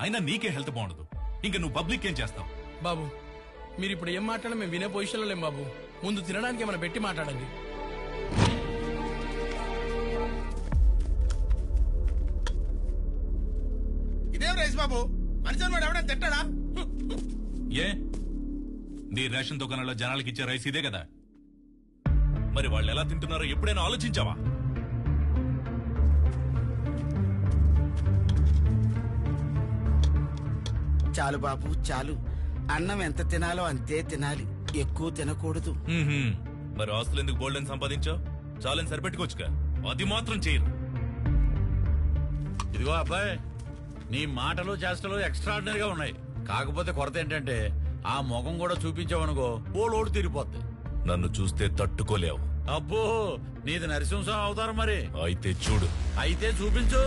అయినా నీకే హెల్త్ బాగుండదు, ఇంకా నువ్వు పబ్లిక్ ఏం చేస్తావు? బాబు మీరు ఇప్పుడు ఏం మాట్లాడినా మేము వినే పొజిషన్లో లేం బాబు. ముందు తినడానికి ఏమైనా పెట్టి మాట్లాడండి. ఇదేం రైస్ బాబు, మనిషి వాడు ఎవడైనా తిట్టాడా? ఏ నీ రేషన్ దుకాణంలో జనాలకి ఇచ్చే రైస్ ఇదే కదా, మరి వాళ్ళు ఎలా తింటున్నారో ఎప్పుడైనా ఆలోచించావా? చాలు బాబు చాలు, అన్నం ఎంత తినాలో అంతే తినాలి, ఎక్కువ తినకూడదు. మరి ఆస్తులు ఎందుకు బోల్డెన్ సంపాదించావు? చాలని సరిపెట్టుకోవచ్చుగా, అది మాత్రం చేయరు. ఇదిగో అబ్బాయి, నీ మాటలు చేష్టలు ఎక్స్ట్రాడినరీగా ఉన్నాయి. కాకపోతే కొరత ఏంటంటే ఆ ముఖం కూడా చూపించావనుకో ఓలోడు తిరిగిపోద్ది. నన్ను చూస్తే తట్టుకోలేవు. అబ్బో, నీది నరసింహం అవతారం మరి. అయితే చూడు. అయితే చూపించు.